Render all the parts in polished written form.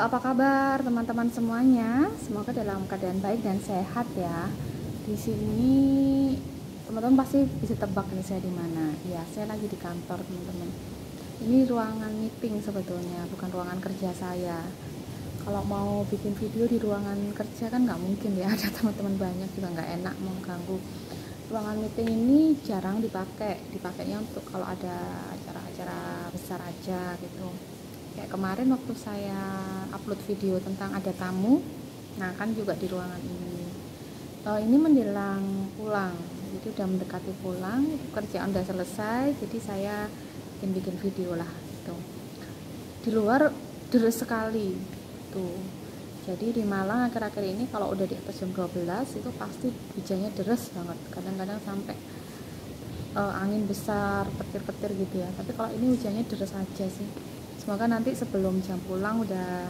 apa kabar teman-teman semuanya? Semoga dalam keadaan baik dan sehat ya. Di sini teman-teman pasti bisa tebak nih saya di mana. Ya, saya lagi di kantor teman-teman. Ini ruangan meeting sebetulnya, bukan ruangan kerja saya. Kalau mau bikin video di ruangan kerja kan nggak mungkin ya, ada teman-teman banyak juga nggak enak mengganggu. Ruangan meeting ini jarang dipakainya untuk kalau ada acara-acara besar aja gitu. Kayak kemarin waktu saya upload video tentang ada tamu, nah kan juga di ruangan ini. Ini menjelang pulang, jadi udah mendekati pulang, kerjaan udah selesai, jadi saya bikin video lah gitu. Di luar deres sekali tuh. Jadi di Malang akhir-akhir ini kalau udah di atas jam 12 itu pasti hujannya deres banget, kadang-kadang sampai angin besar, petir-petir gitu ya. Tapi kalau ini hujannya deres aja sih. Semoga nanti sebelum jam pulang udah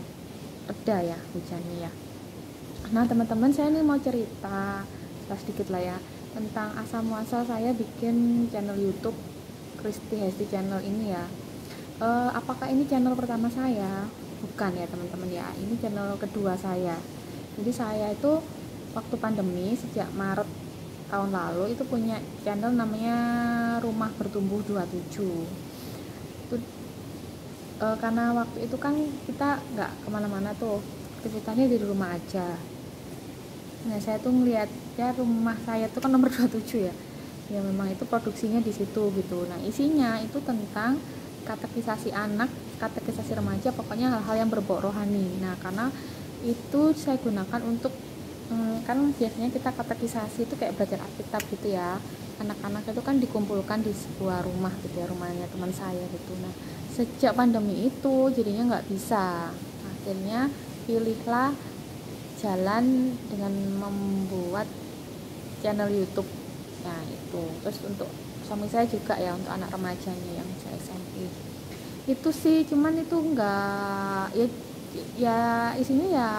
reda ya hujannya ya. Nah teman-teman, saya ini mau cerita sedikit lah ya tentang asal muasal saya bikin channel YouTube Christy Hesti Channel ini ya. Apakah ini channel pertama saya? Bukan ya teman-teman ya, ini channel kedua saya. Jadi saya itu waktu pandemi sejak Maret tahun lalu itu punya channel namanya Rumah Bertumbuh 27. Itu karena waktu itu kan kita nggak kemana-mana tuh, aktivitasnya di rumah aja. Nah saya tuh ngeliat ya rumah saya tuh kan nomor 27 ya, ya memang itu produksinya di situ gitu. Nah isinya itu tentang katekisasi anak, katekisasi remaja, pokoknya hal-hal yang berbau rohani. Nah karena itu saya gunakan untuk kan biasanya kita katekisasi itu kayak belajar Alkitab gitu ya, anak-anak itu kan dikumpulkan di sebuah rumah gitu ya, rumahnya teman saya gitu. Nah sejak pandemi itu jadinya nggak bisa, akhirnya pilihlah jalan dengan membuat channel YouTube. Nah itu terus untuk suami saya juga ya, untuk anak remajanya yang saya SMP itu sih. Cuman itu enggak ya isinya ya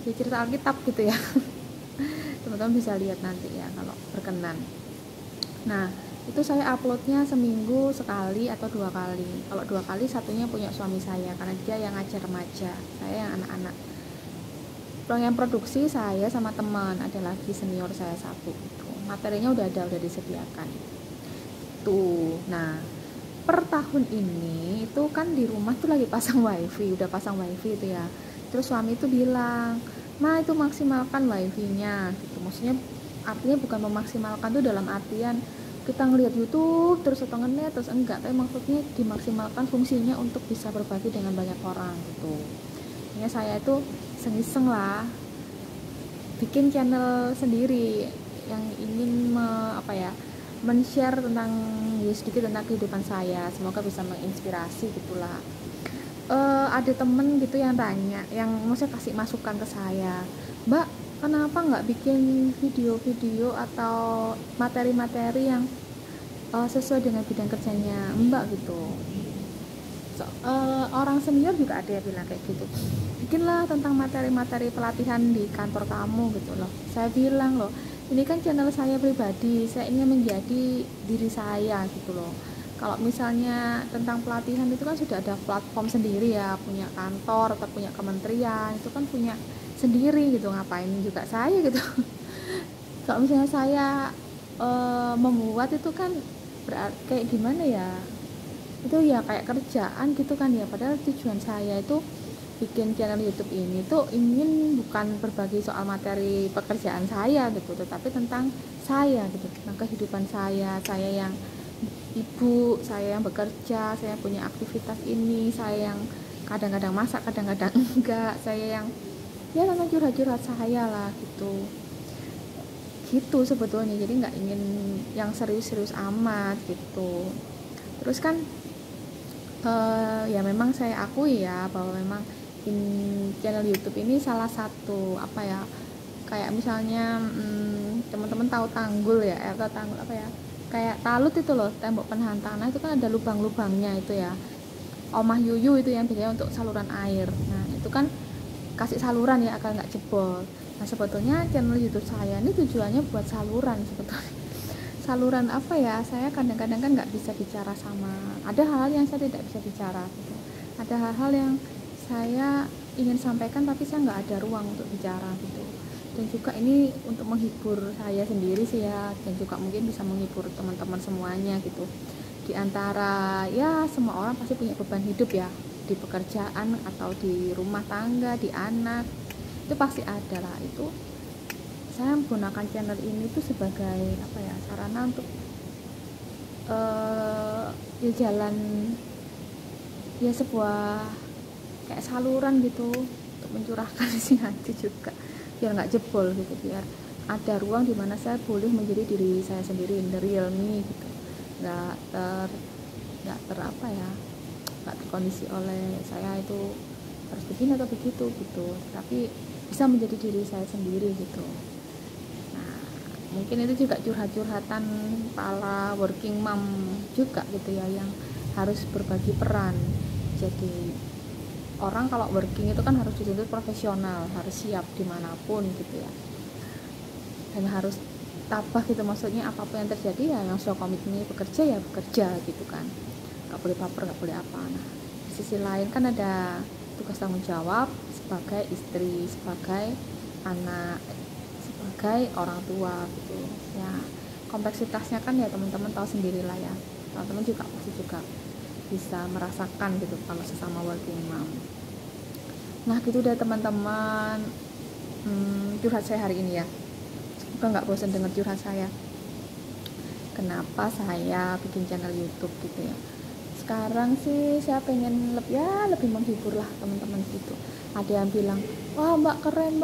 cerita Alkitab gitu ya. Teman-teman bisa lihat nanti ya kalau berkenan. Nah itu saya uploadnya seminggu sekali atau 2 kali. Kalau 2 kali satunya punya suami saya karena dia yang ngajar remaja, saya yang anak-anak. Yang produksi saya sama teman, ada lagi senior saya satu gitu. Materinya udah disediakan tuh. Nah per tahun ini itu kan di rumah tuh lagi pasang wifi, udah pasang wifi itu ya. Terus suami itu bilang, "Ma itu maksimalkan wifi-nya," gitu. Maksudnya artinya bukan memaksimalkan tuh dalam artian kita ngelihat YouTube terus atau ngenet terus, enggak, tapi maksudnya dimaksimalkan fungsinya untuk bisa berbagi dengan banyak orang gitu. Ini saya itu iseng-iseng lah bikin channel sendiri yang ingin men-share tentang sedikit tentang kehidupan saya, semoga bisa menginspirasi gitulah. Ada temen gitu yang tanya, yang maksudnya kasih masukan ke saya, "Mbak, kenapa nggak bikin video-video atau materi-materi yang sesuai dengan bidang kerjanya Mbak gitu?" Orang senior juga ada yang bilang kayak gitu, "Bikinlah tentang materi-materi pelatihan di kantor kamu," gitu loh. Saya bilang, loh ini kan channel saya pribadi, saya ingin menjadi diri saya gitu loh. Kalau misalnya tentang pelatihan itu kan sudah ada platform sendiri ya, punya kantor atau punya kementerian, itu kan punya sendiri gitu, ngapain juga saya gitu. Kalau misalnya saya membuat itu kan berarti kayak gimana ya, itu ya kayak kerjaan gitu kan ya. Padahal tujuan saya itu bikin channel YouTube ini tuh ingin bukan berbagi soal materi pekerjaan saya gitu, tetapi tentang saya gitu, tentang kehidupan saya yang ibu, saya yang bekerja, saya punya aktivitas ini, saya yang kadang-kadang masak, kadang-kadang enggak, saya yang ya tentang curhat-curhat saya lah gitu sebetulnya. Jadi nggak ingin yang serius-serius amat gitu. Terus kan ya memang saya akui ya bahwa memang channel YouTube ini salah satu kayak misalnya teman-teman tahu tanggul ya, atau tanggul kayak talut itu loh, tembok penahan tanah itu kan ada lubang-lubangnya itu ya, omah yuyu itu yang biasanya untuk saluran air. Nah itu kan kasih saluran ya agar nggak jebol. Nah sebetulnya channel YouTube saya ini tujuannya buat saluran sebetulnya. Saluran saya kadang-kadang kan nggak bisa bicara, sama ada hal-hal yang saya tidak bisa bicara gitu. Ada hal-hal yang saya ingin sampaikan tapi saya nggak ada ruang untuk bicara gitu. Dan juga ini untuk menghibur saya sendiri sih ya, dan juga mungkin bisa menghibur teman-teman semuanya gitu. Di antara ya semua orang pasti punya beban hidup ya, di pekerjaan atau di rumah tangga, di anak, itu pasti ada lah. Itu saya menggunakan channel ini tuh sebagai apa ya, sarana untuk ya jalan, ya sebuah kayak saluran gitu untuk mencurahkan isi hati juga, biar nggak jebol gitu, biar ada ruang di mana saya boleh menjadi diri saya sendiri, the real me gitu, nggak ter nggak ter apa ya, nggak terkondisi oleh saya itu harus begini atau begitu gitu, tapi bisa menjadi diri saya sendiri gitu. Nah, mungkin itu juga curhat-curhatan para working mom juga gitu ya, yang harus berbagi peran. Jadi orang kalau working itu kan harus dituntut profesional, harus siap dimanapun gitu ya, dan harus tabah gitu, maksudnya apapun yang terjadi ya yang sudah komitmen bekerja ya bekerja gitu kan, nggak boleh baper, nggak boleh apa. Nah, di sisi lain kan ada tugas tanggung jawab sebagai istri, sebagai anak, sebagai orang tua gitu ya. Kompleksitasnya kan ya teman-teman tahu sendirilah ya, teman-teman juga pasti juga bisa merasakan gitu kalau sesama working mom. Nah gitu deh teman-teman, curhat saya hari ini ya, semoga nggak bosan dengar curhat saya, kenapa saya bikin channel YouTube gitu ya. Sekarang sih saya pengen lebih menghibur lah teman-teman gitu. Ada yang bilang, wah mbak keren,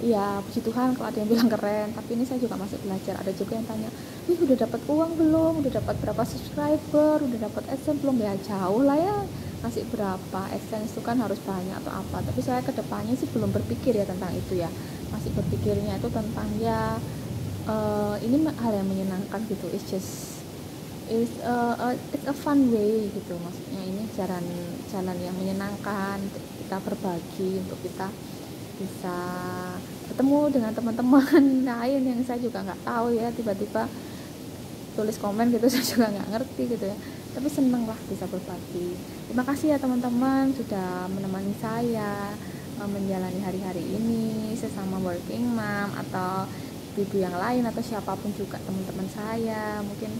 iya puji Tuhan kalau ada yang bilang keren, tapi ini saya juga masih belajar. Ada juga yang tanya, wih udah dapat uang belum, udah dapat berapa subscriber, udah dapat AdSense belum? Ya jauh lah ya, masih berapa, AdSense itu kan harus banyak atau apa. Tapi saya kedepannya sih belum berpikir ya tentang itu ya, masih berpikirnya itu tentang ya ini hal yang menyenangkan gitu, it's a fun way gitu, maksudnya ini jalan yang menyenangkan untuk kita berbagi, untuk kita bisa ketemu dengan teman-teman lain yang saya juga nggak tahu ya, tiba-tiba tulis komen gitu saya juga nggak ngerti gitu ya, tapi seneng lah bisa berbagi. Terima kasih ya teman-teman sudah menemani saya menjalani hari-hari ini sesama working mom atau ibu yang lain, atau siapapun juga teman-teman saya, mungkin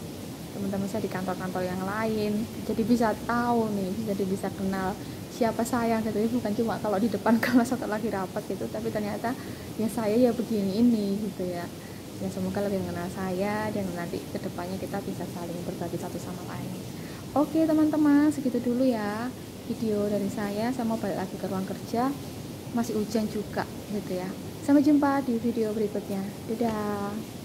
teman-teman saya di kantor-kantor yang lain, jadi bisa tahu nih, jadi bisa kenal siapa saya gitu ya, bukan cuma kalau di depan kelas atau lagi rapat gitu, tapi ternyata ya saya ya begini ini gitu ya. Ya semoga lebih mengenal saya, dan nanti kedepannya kita bisa saling berbagi satu sama lain. Oke teman-teman, segitu dulu ya video dari saya mau balik lagi ke ruang kerja, masih hujan juga gitu ya. Sampai jumpa di video berikutnya, dadah.